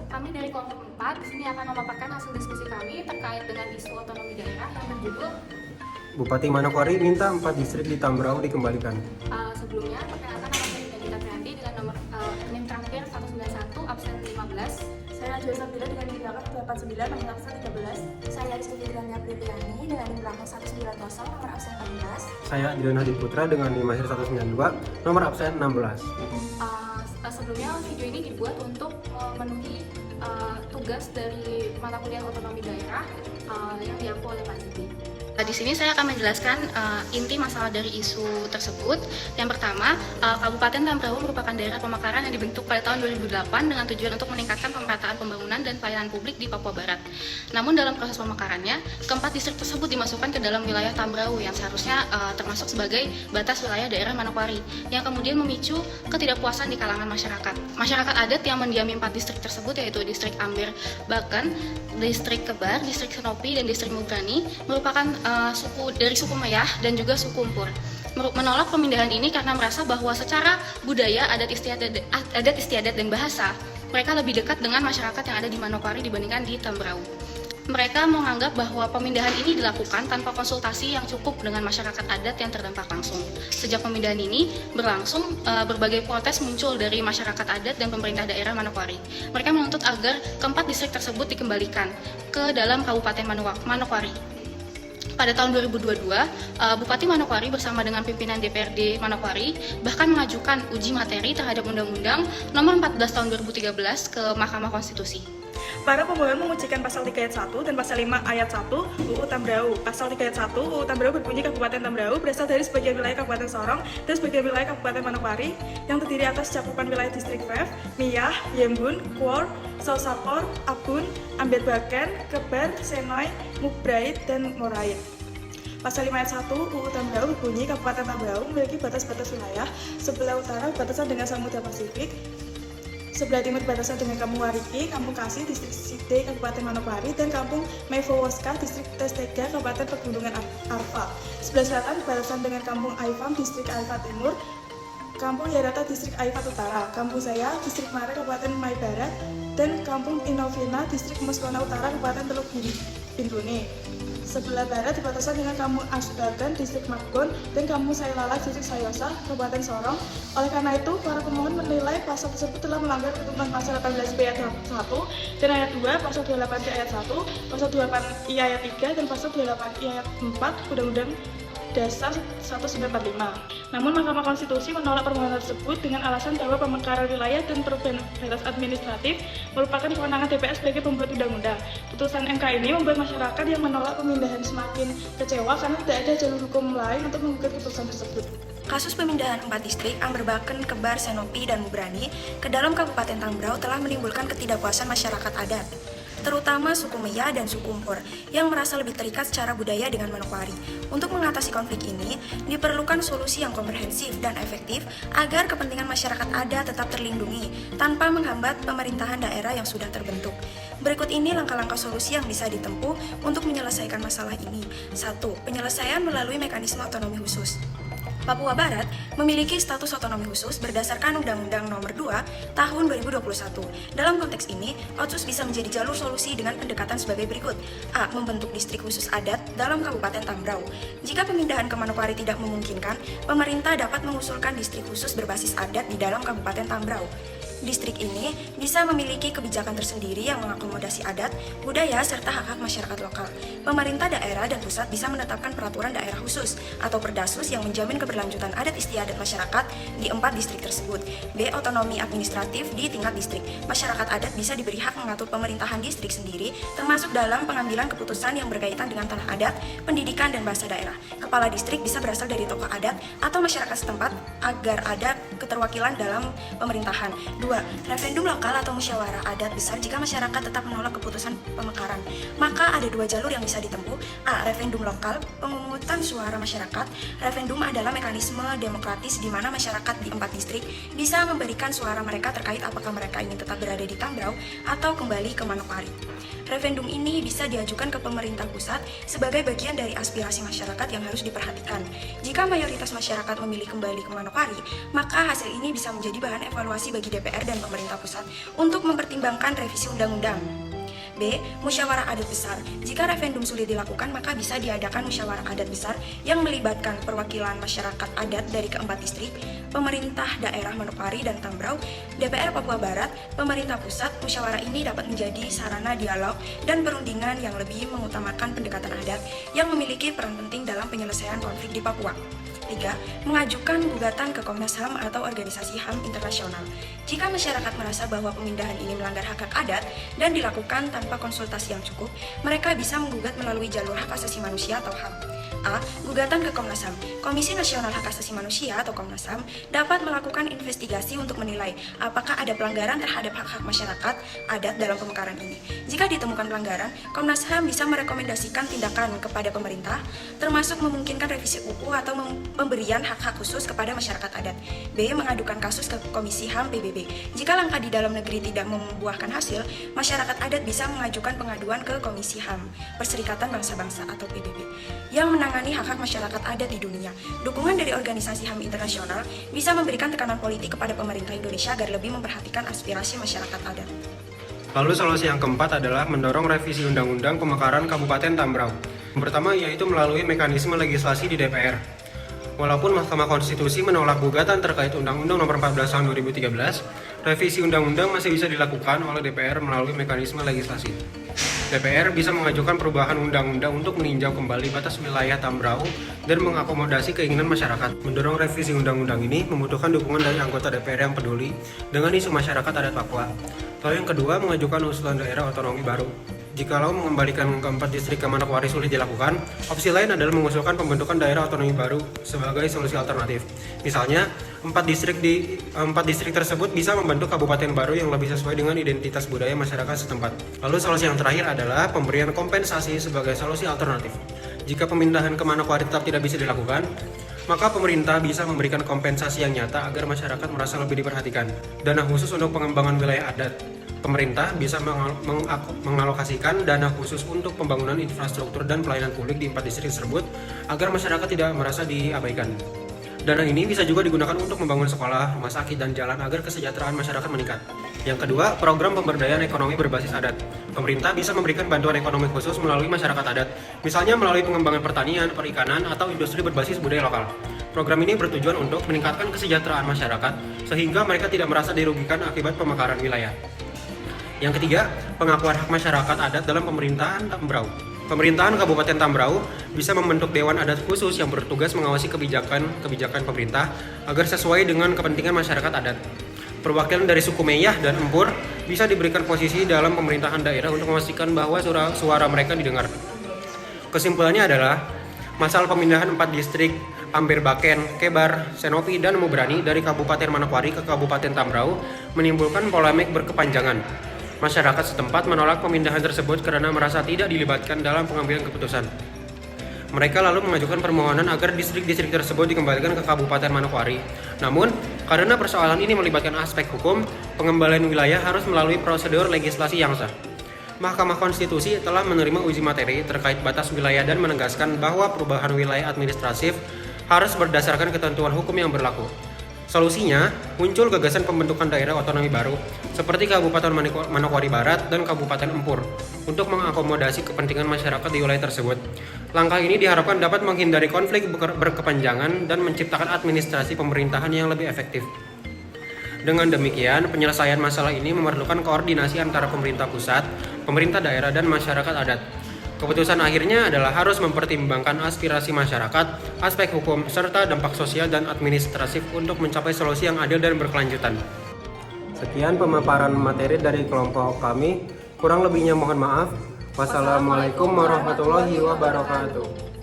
kami dari kelompok 4 di sini akan memaparkan hasil diskusi kami terkait dengan isu otonomi daerah yang berjudul Bupati Manokwari minta 4 distrik di Tambrauw dikembalikan. Sebelumnya, perkenalkan nama saya Dinda Febrianti dengan nomor NIM terakhir 191 absen 15. Saya Najwa Sabila dengan NIM belakang 89 nomor absen 13. Saya Rizky Fitriania Pripriani dengan NIM belakang 190 nomor absen 14. Saya Adrian Hadi Putra dengan NIM akhir 192 nomor absen 16. Sebelumnya video ini dibuat untuk memenuhi tugas dari mata kuliah otonomi daerah yang diampu oleh Pak Siti. Di sini saya akan menjelaskan inti masalah dari isu tersebut. Yang pertama, Kabupaten Tambrauw merupakan daerah pemekaran yang dibentuk pada tahun 2008 dengan tujuan untuk meningkatkan pemerataan pembangunan dan pelayanan publik di Papua Barat. Namun dalam proses pemekarannya, keempat distrik tersebut dimasukkan ke dalam wilayah Tambrauw yang seharusnya termasuk sebagai batas wilayah daerah Manokwari, yang kemudian memicu ketidakpuasan di kalangan masyarakat. Masyarakat adat yang mendiami 4 distrik tersebut yaitu distrik Amber Bakan, distrik Kebar, distrik Senopi, dan distrik Mubrani merupakan suku Meyah dan juga suku Mpur. Menolak pemindahan ini karena merasa bahwa secara budaya, adat istiadat dan bahasa mereka lebih dekat dengan masyarakat yang ada di Manokwari dibandingkan di Tambrauw. Mereka menganggap bahwa pemindahan ini dilakukan tanpa konsultasi yang cukup dengan masyarakat adat yang terdampak langsung. Sejak pemindahan ini berlangsung, berbagai protes muncul dari masyarakat adat dan pemerintah daerah Manokwari. Mereka menuntut agar keempat distrik tersebut dikembalikan ke dalam Kabupaten Manokwari. Pada tahun 2022, Bupati Manokwari bersama dengan pimpinan DPRD Manokwari bahkan mengajukan uji materi terhadap Undang-Undang Nomor 14 Tahun 2013 ke Mahkamah Konstitusi. Para pemohon mengujikan pasal 3 ayat 1 dan pasal 5 ayat 1 UU Tambrauw. Pasal 3 ayat 1 UU Tambrauw berbunyi Kabupaten Tambrauw berasal dari sebagian wilayah Kabupaten Sorong dan sebagian wilayah Kabupaten Manokwari yang terdiri atas cakupan wilayah distrik Vev, Miyah, Yembun, Kuor, Sausapor, Abun, Amber Baken, Kebar, Senoy, Mukbrait, dan Morait. Pasal 5 ayat 1 UU Tambrauw berbunyi Kabupaten Tambrauw memiliki batas-batas wilayah. Sebelah utara batasan dengan Samudra Pasifik, sebelah timur batasan dengan Kampung Wariki, Kampung Kasih, Distrik Side, Kabupaten Manokwari, dan Kampung Mefowoska, Distrik Testega, Kabupaten Pegunungan Arfa. Sebelah selatan batasan dengan Kampung Aifam, Distrik Aifa Timur, Kampung Yarata, Distrik Aifat Utara, Kampung Saya, Distrik Mare, Kabupaten Mai Barat, dan Kampung Inovina, Distrik Muskona Utara, Kabupaten Teluk Bintuni. Sebelah barat berbatasan dengan Kampung Asbagan, Distrik Magon, dan Kampung Sailala, Distrik Sayosa, Kabupaten Sorong. Oleh karena itu, para pemohon menilai pasal tersebut telah melanggar ketentuan pasal 18b ayat 1 dan ayat 2, pasal 28c ayat 1, pasal 28i ayat 3, dan pasal 28i ayat 4 Undang-Undang Dasar 1945. Namun Mahkamah Konstitusi menolak permohonan tersebut dengan alasan bahwa pemekaran wilayah dan perubahan batas administratif merupakan kewenangan DPR sebagai pembuat undang-undang. Putusan MK ini membuat masyarakat yang menolak pemindahan semakin kecewa karena tidak ada jalur hukum lain untuk menggugat keputusan tersebut. Kasus pemindahan 4 distrik Amber Baken, Kebar, Senopi, dan Mubrani ke dalam Kabupaten Tambrauw telah menimbulkan ketidakpuasan masyarakat adat, terutama suku Meyah dan suku Mpur yang merasa lebih terikat secara budaya dengan Manokwari. Untuk mengatasi konflik ini, diperlukan solusi yang komprehensif dan efektif agar kepentingan masyarakat adat tetap terlindungi tanpa menghambat pemerintahan daerah yang sudah terbentuk. Berikut ini langkah-langkah solusi yang bisa ditempuh untuk menyelesaikan masalah ini. 1. Penyelesaian melalui mekanisme otonomi khusus. Papua Barat memiliki status otonomi khusus berdasarkan Undang-Undang Nomor 2 Tahun 2021. Dalam konteks ini, Otsus bisa menjadi jalur solusi dengan pendekatan sebagai berikut. A. Membentuk distrik khusus adat dalam Kabupaten Tambrauw. Jika pemindahan ke Manokwari tidak memungkinkan, pemerintah dapat mengusulkan distrik khusus berbasis adat di dalam Kabupaten Tambrauw. Distrik ini bisa memiliki kebijakan tersendiri yang mengakomodasi adat, budaya, serta hak-hak masyarakat lokal. Pemerintah daerah dan pusat bisa menetapkan peraturan daerah khusus atau perdasus yang menjamin keberlanjutan adat istiadat masyarakat di 4 distrik tersebut. B. Otonomi administratif di tingkat distrik. Masyarakat adat bisa diberi hak mengatur pemerintahan distrik sendiri, termasuk dalam pengambilan keputusan yang berkaitan dengan tanah adat, pendidikan, dan bahasa daerah. Kepala distrik bisa berasal dari tokoh adat atau masyarakat setempat agar ada keterwakilan dalam pemerintahan. 2. Referendum lokal atau musyawarah adat besar jika masyarakat tetap menolak keputusan pemekaran. Maka ada 2 jalur yang bisa ditempuh. A. Referendum lokal, pemungutan suara masyarakat. Referendum adalah mekanisme demokratis di mana masyarakat di 4 distrik bisa memberikan suara mereka terkait apakah mereka ingin tetap berada di Tambrauw atau kembali ke Manokwari. Referendum ini bisa diajukan ke pemerintah pusat sebagai bagian dari aspirasi masyarakat yang harus diperhatikan. Jika mayoritas masyarakat memilih kembali ke Manokwari, maka hasil ini bisa menjadi bahan evaluasi bagi DPR DPR dan pemerintah pusat untuk mempertimbangkan revisi undang-undang. B. Musyawarah adat besar. Jika referendum sulit dilakukan, maka bisa diadakan musyawarah adat besar yang melibatkan perwakilan masyarakat adat dari keempat distrik, pemerintah daerah Manokwari dan Tambrauw, DPR Papua Barat, pemerintah pusat. Musyawarah ini dapat menjadi sarana dialog dan perundingan yang lebih mengutamakan pendekatan adat yang memiliki peran penting dalam penyelesaian konflik di Papua. 3. Mengajukan gugatan ke Komnas HAM atau organisasi HAM internasional. Jika masyarakat merasa bahwa pemindahan ini melanggar hak-hak adat dan dilakukan tanpa konsultasi yang cukup, mereka bisa menggugat melalui jalur hak asasi manusia atau HAM. A. Gugatan ke Komnas HAM. Komisi Nasional Hak Asasi Manusia atau Komnas HAM dapat melakukan investigasi untuk menilai apakah ada pelanggaran terhadap hak-hak masyarakat adat dalam pemekaran ini. Jika ditemukan pelanggaran, Komnas HAM bisa merekomendasikan tindakan kepada pemerintah, termasuk memungkinkan revisi UU atau pemberian hak-hak khusus kepada masyarakat adat. B. Mengadukan kasus ke Komisi HAM PBB. Jika langkah di dalam negeri tidak membuahkan hasil, masyarakat adat bisa mengajukan pengaduan ke Komisi HAM, Perserikatan Bangsa-Bangsa atau PBB, yang menangani hak-hak masyarakat adat di dunia. Dukungan dari organisasi HAM internasional bisa memberikan tekanan politik kepada pemerintah Indonesia agar lebih memperhatikan aspirasi masyarakat adat. Lalu solusi yang keempat adalah mendorong revisi Undang-Undang Pemekaran Kabupaten Tambrauw. Yang pertama yaitu melalui mekanisme legislasi di DPR. Walaupun Mahkamah Konstitusi menolak gugatan terkait Undang-Undang Nomor 14 Tahun 2013, revisi undang-undang masih bisa dilakukan oleh DPR melalui mekanisme legislasi. DPR bisa mengajukan perubahan undang-undang untuk meninjau kembali batas wilayah Tambrauw dan mengakomodasi keinginan masyarakat. Mendorong revisi undang-undang ini membutuhkan dukungan dari anggota DPR yang peduli dengan isu masyarakat adat Papua. Lalu yang kedua, mengajukan usulan daerah otonomi baru. Jikalau mengembalikan keempat distrik ke Manokwari sulit dilakukan, opsi lain adalah mengusulkan pembentukan daerah otonomi baru sebagai solusi alternatif. Misalnya, empat distrik tersebut bisa membentuk kabupaten baru yang lebih sesuai dengan identitas budaya masyarakat setempat. Lalu solusi yang terakhir adalah pemberian kompensasi sebagai solusi alternatif. Jika pemindahan ke Manokwari tetap tidak bisa dilakukan, maka pemerintah bisa memberikan kompensasi yang nyata agar masyarakat merasa lebih diperhatikan. Dana khusus untuk pengembangan wilayah adat. Pemerintah bisa mengalokasikan dana khusus untuk pembangunan infrastruktur dan pelayanan publik di empat distrik tersebut agar masyarakat tidak merasa diabaikan. Dana ini bisa juga digunakan untuk membangun sekolah, rumah sakit, dan jalan agar kesejahteraan masyarakat meningkat. Yang kedua, program pemberdayaan ekonomi berbasis adat. Pemerintah bisa memberikan bantuan ekonomi khusus melalui masyarakat adat, misalnya melalui pengembangan pertanian, perikanan, atau industri berbasis budaya lokal. Program ini bertujuan untuk meningkatkan kesejahteraan masyarakat sehingga mereka tidak merasa dirugikan akibat pemekaran wilayah. Yang ketiga, pengakuan hak masyarakat adat dalam pemerintahan Tambrauw. Pemerintahan Kabupaten Tambrauw bisa membentuk Dewan Adat khusus yang bertugas mengawasi kebijakan pemerintah agar sesuai dengan kepentingan masyarakat adat. Perwakilan dari suku Meyah dan Empur bisa diberikan posisi dalam pemerintahan daerah untuk memastikan bahwa suara mereka didengar. Kesimpulannya adalah, masalah pemindahan 4 distrik Amberbaken, Kebar, Senopi, dan Mubrani dari Kabupaten Manokwari ke Kabupaten Tambrauw menimbulkan polemik berkepanjangan. Masyarakat setempat menolak pemindahan tersebut karena merasa tidak dilibatkan dalam pengambilan keputusan. Mereka lalu mengajukan permohonan agar distrik-distrik tersebut dikembalikan ke Kabupaten Manokwari. Namun, karena persoalan ini melibatkan aspek hukum, pengembalian wilayah harus melalui prosedur legislasi yang sah. Mahkamah Konstitusi telah menerima uji materi terkait batas wilayah dan menegaskan bahwa perubahan wilayah administratif harus berdasarkan ketentuan hukum yang berlaku. Solusinya, muncul gagasan pembentukan daerah otonomi baru seperti Kabupaten Manokwari Barat dan Kabupaten Empur untuk mengakomodasi kepentingan masyarakat di wilayah tersebut. Langkah ini diharapkan dapat menghindari konflik berkepanjangan dan menciptakan administrasi pemerintahan yang lebih efektif. Dengan demikian, penyelesaian masalah ini memerlukan koordinasi antara pemerintah pusat, pemerintah daerah, dan masyarakat adat. Keputusan akhirnya adalah harus mempertimbangkan aspirasi masyarakat, aspek hukum, serta dampak sosial dan administratif untuk mencapai solusi yang adil dan berkelanjutan. Sekian pemaparan materi dari kelompok kami. Kurang lebihnya mohon maaf. Wassalamualaikum warahmatullahi wabarakatuh.